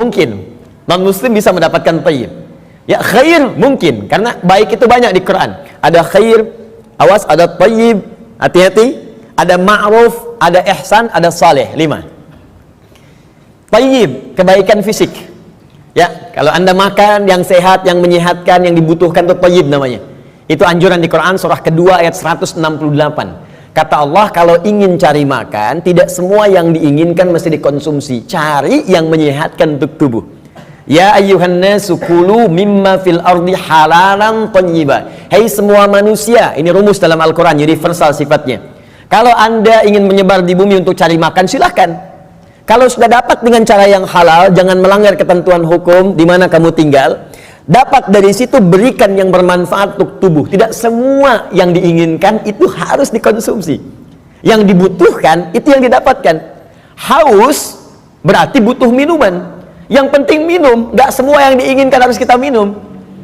mungkin non muslim bisa mendapatkan thayyib. Ya, khair mungkin, karena baik itu banyak di Quran. Ada khair, awas, ada thayyib, hati-hati, ada ma'ruf, ada ihsan, ada saleh, 5. Thayyib, kebaikan fisik. Ya, kalau Anda makan yang sehat, yang menyehatkan, yang dibutuhkan, itu thayyib namanya. Itu anjuran di Quran surah kedua ayat 168. Kata Allah, kalau ingin cari makan, tidak semua yang diinginkan mesti dikonsumsi. Cari yang menyehatkan untuk tubuh. Ya ayyuhan nasu kulu mimma fil ardi halalan thayyiba. Hai semua manusia, ini rumus dalam Al-Quran, universal sifatnya. Kalau Anda ingin menyebar di bumi untuk cari makan, silahkan. Kalau sudah dapat dengan cara yang halal, jangan melanggar ketentuan hukum di mana kamu tinggal. Dapat dari situ, berikan yang bermanfaat untuk tubuh. Tidak semua yang diinginkan itu harus dikonsumsi. Yang dibutuhkan itu yang didapatkan. Haus berarti butuh minuman. Yang penting minum. Nggak semua yang diinginkan harus kita minum.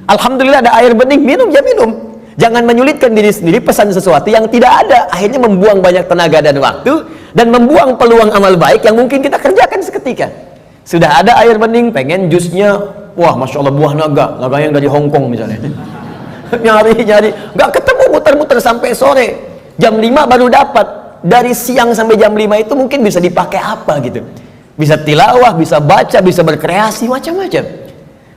Alhamdulillah ada air bening, minum ya minum. Jangan menyulitkan diri sendiri pesan sesuatu yang tidak ada. Akhirnya membuang banyak tenaga dan waktu, dan membuang peluang amal baik yang mungkin kita kerjakan seketika. Sudah ada air bening, pengen jusnya, wah Masya Allah buah naga yang dari Hongkong misalnya. nyari nggak ketemu, muter-muter sampai sore, jam 5 baru dapat. Dari siang sampai jam 5 itu mungkin bisa dipakai apa gitu, bisa tilawah, bisa baca, bisa berkreasi, macam-macam.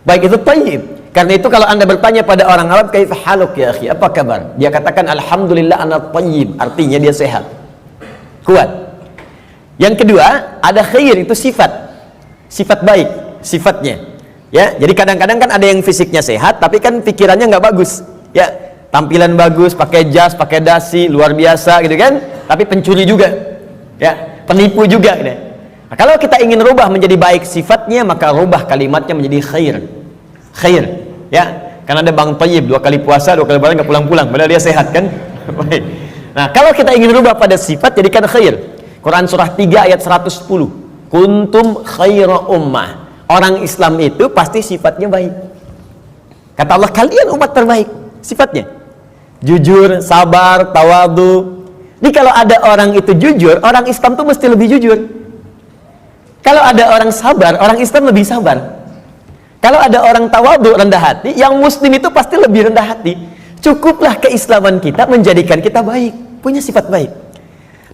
Baik, itu thayyib. Karena itu kalau Anda bertanya pada orang Arab, kaif haluk ya akhi, apa kabar? Dia katakan alhamdulillah ana thayyib, artinya dia sehat, kuat. Yang kedua, ada khair, itu sifat baik, sifatnya. Ya, jadi kadang-kadang kan ada yang fisiknya sehat tapi kan pikirannya nggak bagus. Ya, tampilan bagus, pakai jas, pakai dasi, luar biasa gitu kan, tapi pencuri juga. Ya, penipu juga gitu. Nah, kalau kita ingin rubah menjadi baik sifatnya, maka rubah kalimatnya menjadi khair. Ya, karena ada Bang Thayyib 2 kali puasa, 2 kali lebaran nggak pulang-pulang, padahal dia sehat kan. Baik. Nah, kalau kita ingin rubah pada sifat, jadikan khair. Quran surah 3 ayat 110. Kuntum khaira ummah. Orang Islam itu pasti sifatnya baik. Kata Allah, kalian umat terbaik. Sifatnya jujur, sabar, tawadu. Jadi kalau ada orang itu jujur, orang Islam tuh mesti lebih jujur. Kalau ada orang sabar, orang Islam lebih sabar. Kalau ada orang tawadu, rendah hati, yang muslim itu pasti lebih rendah hati. Cukuplah keislaman kita menjadikan kita baik, punya sifat baik.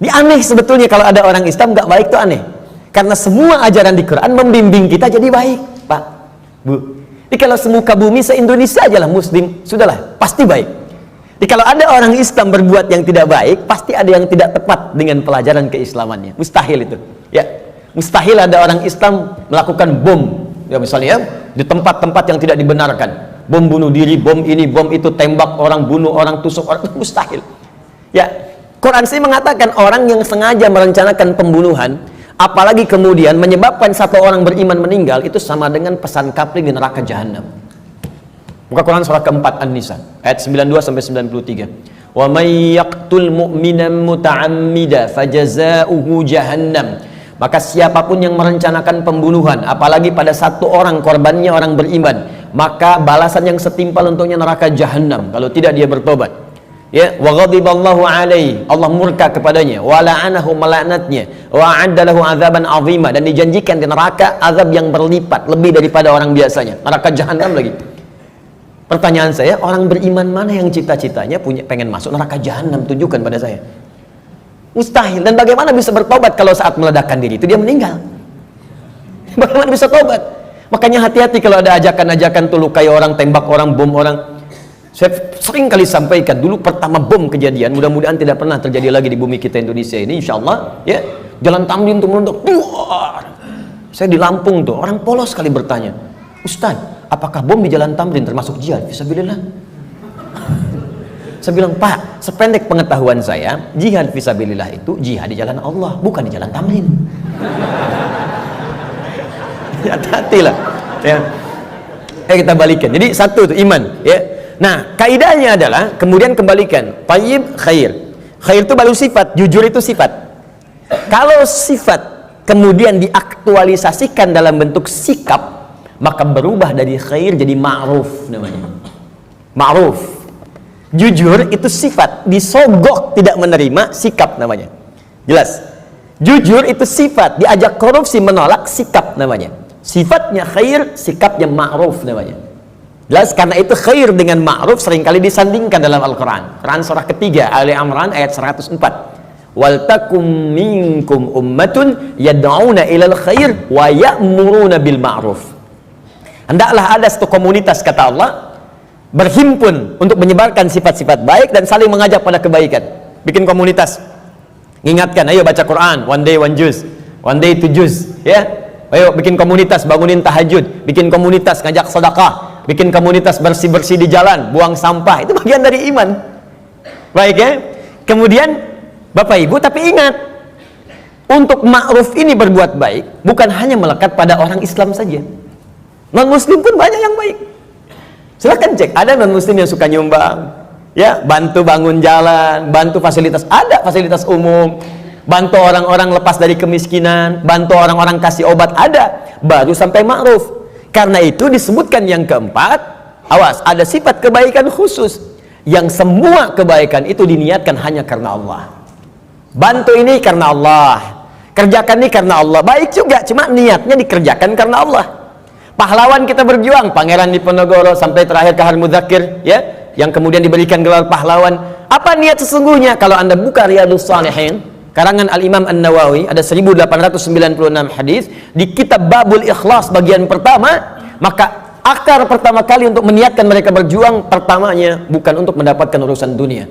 Ini aneh sebetulnya kalau ada orang Islam nggak baik, tuh aneh. Karena semua ajaran di Quran membimbing kita jadi baik, Pak, Bu. Jadi kalau semuka bumi se-Indonesia aja lah muslim, sudahlah, pasti baik. Jadi kalau ada orang Islam berbuat yang tidak baik, pasti ada yang tidak tepat dengan pelajaran keislamannya. Mustahil itu. Ya, mustahil ada orang Islam melakukan bom, ya misalnya ya, di tempat-tempat yang tidak dibenarkan. Bom bunuh diri, bom ini, bom itu, tembak orang, bunuh orang, tusuk orang, mustahil. Ya, Quran sih mengatakan orang yang sengaja merencanakan pembunuhan, apalagi kemudian menyebabkan satu orang beriman meninggal, itu sama dengan pesan kapling di neraka jahanam. Buka Quran surah keempat An-Nisa ayat 92 sampai 93. Wa may yaqtul mu'minan muta'ammida fajaza'uhu jahannam. Maka siapapun yang merencanakan pembunuhan, apalagi pada satu orang korbannya orang beriman, maka balasan yang setimpal untuknya neraka jahanam kalau tidak dia bertobat. Ya, wa ghadiballahu alaihi, Allah murka kepadanya, wa la'anahu, melaknatnya, wa a'adda lahu azaban azima, dan dijanjikan di neraka azab yang berlipat lebih daripada orang biasanya, neraka jahanam lagi. Pertanyaan saya, orang beriman mana yang cita-citanya pengen masuk neraka jahanam? Tunjukkan pada saya. Mustahil. Dan bagaimana bisa bertobat kalau saat meledakkan diri itu dia meninggal? Bagaimana bisa tobat? Makanya hati-hati kalau ada ajakan-ajakan tuh lukai orang, tembak orang, bom orang. Saya sering kali sampaikan, dulu pertama bom kejadian, mudah-mudahan tidak pernah terjadi lagi di bumi kita Indonesia ini, insya Allah, ya, Jalan Tamrin tuh meledak. Saya di Lampung tuh, orang polos sekali bertanya, Ustaz, apakah bom di Jalan Tamrin termasuk jihad? Fisabilillah. Saya bilang, Pak, sependek pengetahuan saya, jihad fisabilillah itu jihad di jalan Allah, bukan di Jalan Tamrin. Hati-hati lah. Ya. Kita balikan. Jadi satu itu iman, ya. Nah, kaidahnya adalah kemudian kembalikan thayyib, khair. Khair itu baru sifat, jujur itu sifat. Kalau sifat kemudian diaktualisasikan dalam bentuk sikap, maka berubah dari khair jadi ma'ruf namanya. Ma'ruf. Jujur itu sifat, disogok tidak menerima, sikap namanya. Jelas? Jujur itu sifat, diajak korupsi menolak, sikap namanya. Sifatnya khair, sikapnya ma'ruf namanya. Jelas, karena itu khair dengan ma'ruf seringkali disandingkan dalam Al-Quran. Quran surah ketiga, Ali Imran ayat 104. Wal takum minkum ummatun yad'una ilal khair wa ya'muruna bil ma'ruf. Hendaklah ada satu komunitas, kata Allah, berhimpun untuk menyebarkan sifat-sifat baik dan saling mengajak pada kebaikan. Bikin komunitas. Ingatkan, ayo baca Quran, one day one juz, one day two juz, ya. Ayo bikin komunitas, bangunin tahajud, bikin komunitas ngajak sedekah, bikin komunitas bersih-bersih di jalan, buang sampah. Itu bagian dari iman. Baik ya. Kemudian Bapak Ibu, tapi ingat, untuk ma'ruf ini berbuat baik bukan hanya melekat pada orang Islam saja. Non muslim pun banyak yang baik. Silahkan cek, ada non muslim yang suka nyumbang, ya, bantu bangun jalan, bantu fasilitas, ada fasilitas umum, bantu orang-orang lepas dari kemiskinan, bantu orang-orang kasih obat, ada, baru sampai ma'ruf. Karena itu disebutkan yang keempat, awas, ada sifat kebaikan khusus yang semua kebaikan itu diniatkan hanya karena Allah. Bantu ini karena Allah, kerjakan ini karena Allah, baik juga, cuma niatnya dikerjakan karena Allah. Pahlawan kita berjuang, Pangeran Diponegoro sampai terakhir Kahar Mudzakkir, ya, yang kemudian diberikan gelar pahlawan. Apa niat sesungguhnya? Kalau Anda buka Riyadhus Shalihin karangan Al-Imam An-Nawawi, ada 1896 hadis di kitab Babul Ikhlas bagian pertama, maka akar pertama kali untuk meniatkan mereka berjuang, pertamanya bukan untuk mendapatkan urusan dunia,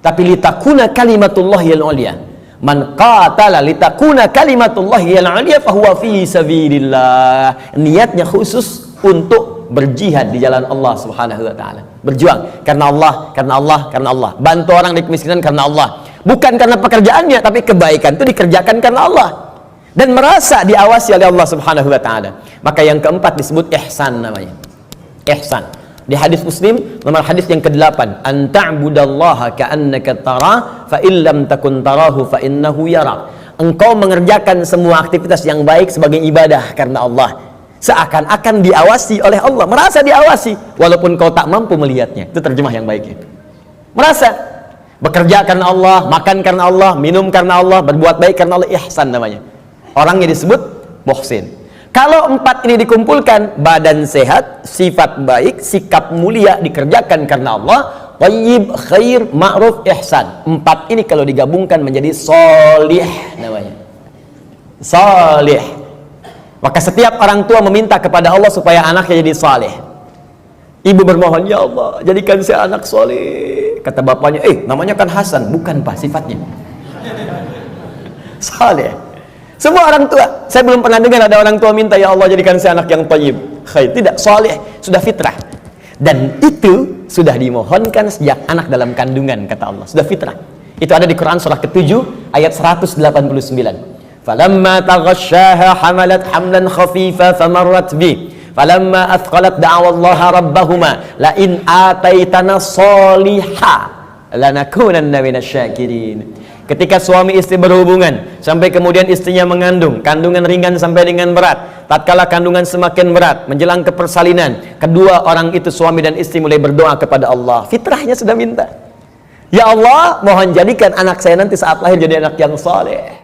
tapi litakuna kalimatullahi al-ulya. Man qatala litakuna kalimatullahi al-ulya fahuwa fi sabilillah. Niatnya khusus untuk berjihad di jalan Allah Subhanahu wa taala. Berjuang karena Allah, karena Allah, karena Allah. Bantu orang di kemiskinan karena Allah. Bukan karena pekerjaannya, tapi kebaikan itu dikerjakan karena Allah dan merasa diawasi oleh Allah Subhanahu wa taala. Maka yang keempat disebut ihsan namanya. Ihsan. Di hadis Muslim nomor hadis yang ke-8, an ta'budallaha ka'annaka tara fa illam takun tarahu fa innahu yara. Engkau mengerjakan semua aktivitas yang baik sebagai ibadah karena Allah, seakan-akan diawasi oleh Allah, merasa diawasi walaupun kau tak mampu melihatnya. Itu terjemah yang baiknya. Merasa bekerja karena Allah, makan karena Allah, minum karena Allah, berbuat baik karena Allah, ihsan namanya. Orangnya disebut muhsin. Kalau empat ini dikumpulkan, badan sehat, sifat baik, sikap mulia, dikerjakan karena Allah, thayyib, khair, ma'ruf, ihsan. Empat ini kalau digabungkan menjadi sholih namanya. Sholih. Maka setiap orang tua meminta kepada Allah supaya anaknya jadi saleh. Ibu bermohon, ya Allah, jadikan saya anak soleh. Kata bapaknya, namanya kan Hasan. Bukan pak, sifatnya saleh. Semua orang tua, saya belum pernah dengar ada orang tua minta, ya Allah jadikan saya anak yang thayyib, khair. Tidak, saleh, sudah fitrah. Dan itu sudah dimohonkan sejak anak dalam kandungan, kata Allah. Sudah fitrah. Itu ada di Quran surah ke-7 ayat 189. Falamma taghasyaha hamalat hamlan khafifa famarrat bi. Falamma athqalat da'awallaha rabbahuma la in ataitana sholiha lanakunanna minasyakirin. Ketika suami istri berhubungan sampai kemudian istrinya mengandung, kandungan ringan sampai dengan berat, tatkala kandungan semakin berat menjelang ke persalinan, kedua orang itu suami dan istri mulai berdoa kepada Allah. Fitrahnya sudah minta, ya Allah mohon jadikan anak saya nanti saat lahir jadi anak yang saleh.